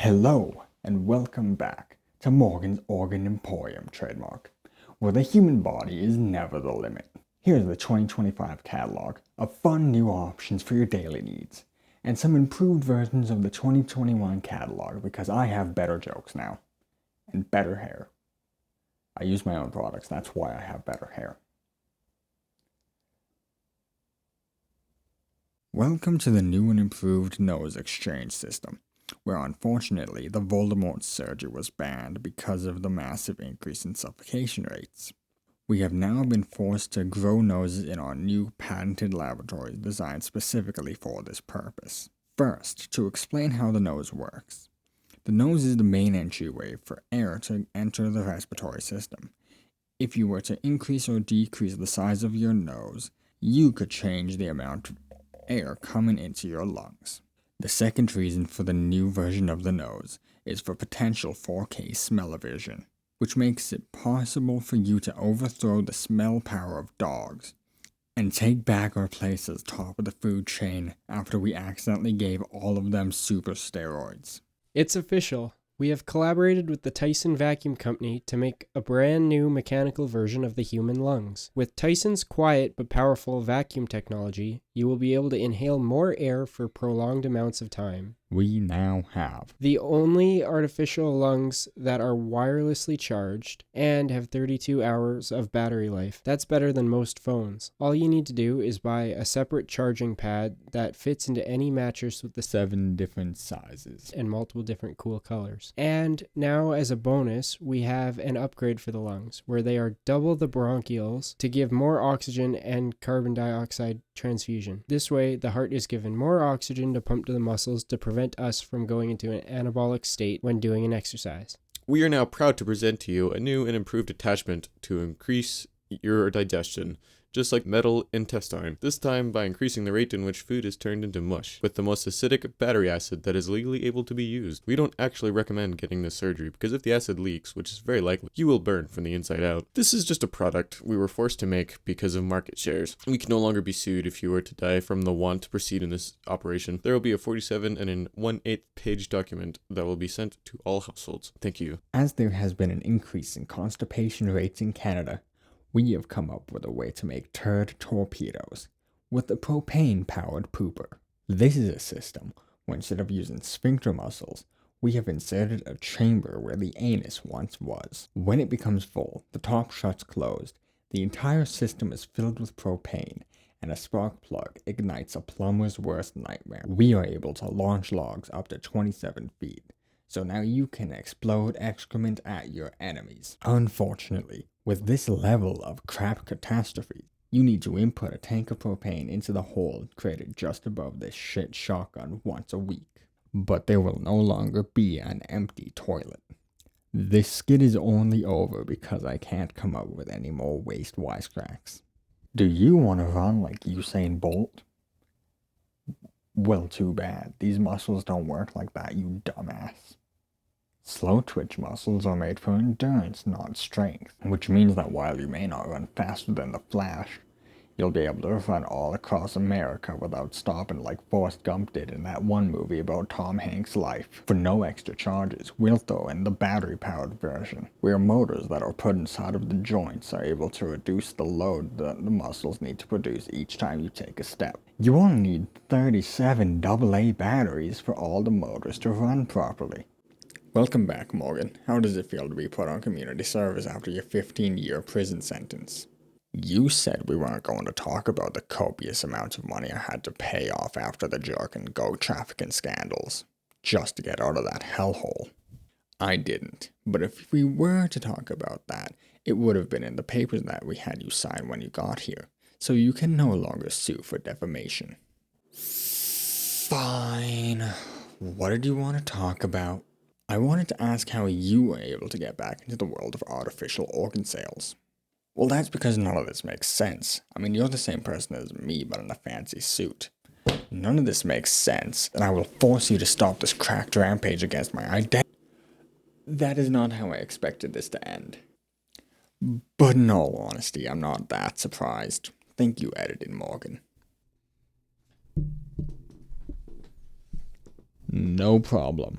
Hello, and welcome back to Morgan's Organ Emporium trademark, where the human body is never the limit. Here's the 2025 catalog of fun new options for your daily needs, and some improved versions of the 2021 catalog because I have better jokes now, and better hair. I use my own products, that's why I have better hair. Welcome to the new and improved nose exchange system, where unfortunately the Voldemort surgery was banned because of the massive increase in suffocation rates. We have now been forced to grow noses in our new patented laboratories designed specifically for this purpose. First, to explain how the nose works. The nose is the main entryway for air to enter the respiratory system. If you were to increase or decrease the size of your nose, you could change the amount of air coming into your lungs. The second reason for the new version of the nose is for potential 4K smell-o-vision, which makes it possible for you to overthrow the smell power of dogs and take back our place as top of the food chain after we accidentally gave all of them super steroids. It's official. We have collaborated with the Tyson Vacuum Company to make a brand new mechanical version of the human lungs. With Tyson's quiet but powerful vacuum technology, you will be able to inhale more air for prolonged amounts of time. We now have The only artificial lungs that are wirelessly charged and have 32 hours of battery life. That's better than most phones. All you need to do is buy a separate charging pad that fits into any mattress with the 7 different sizes. and multiple different cool colors. And now, as a bonus, we have an upgrade for the lungs, where they are double the bronchioles to give more oxygen and carbon dioxide transfusion. This way, the heart is given more oxygen to pump to the muscles to prevent us from going into an anabolic state when doing an exercise. We are now proud to present to you a new and improved attachment to increase your digestion, just like metal intestine, this time by increasing the rate in which food is turned into mush, with the most acidic battery acid that is legally able to be used. We don't actually recommend getting this surgery, because if the acid leaks, which is very likely, you will burn from the inside out. This is just a product we were forced to make because of market shares. We can no longer be sued if you were to die from the want to proceed in this operation. There will be a 47 and 1/8 page document that will be sent to all households. Thank you. As there has been an increase in constipation rates in Canada, we have come up with a way to make turd torpedoes with the propane-powered pooper. This is a system where instead of using sphincter muscles, we have inserted a chamber where the anus once was. When it becomes full, the top shuts closed, the entire system is filled with propane, and a spark plug ignites a plumber's worst nightmare. We are able to launch logs up to 27 feet. So now you can explode excrement at your enemies. Unfortunately, with this level of crap catastrophe, you need to input a tank of propane into the hole created just above this shit shotgun once a week. But there will no longer be an empty toilet. This skit is only over because I can't come up with any more waste wisecracks. Do you want to run like Usain Bolt? Well, too bad. These muscles don't work like that, you dumbass. Slow twitch muscles are made for endurance, not strength, which means that while you may not run faster than the Flash, you'll be able to run all across America without stopping like Forrest Gump did in that one movie about Tom Hanks' life. For no extra charges, we'll throw in the battery-powered version, where motors that are put inside of the joints are able to reduce the load that the muscles need to produce each time you take a step. You only need 37 AA batteries for all the motors to run properly. Welcome back, Morgan. How does it feel to be put on community service after your 15-year prison sentence? You said we weren't going to talk about the copious amounts of money I had to pay off after the jerk and goat trafficking scandals, just to get out of that hellhole. I didn't, but if we were to talk about that, it would have been in the papers that we had you sign when you got here, so you can no longer sue for defamation. Fine. What did you want to talk about? I wanted to ask how you were able to get back into the world of artificial organ sales. Well, that's because none of this makes sense. I mean, you're the same person as me, but in a fancy suit. None of this makes sense, and I will force you to stop this cracked rampage against my identity. That is not how I expected this to end. But in all honesty, I'm not that surprised. Thank you, editing Morgan. No problem.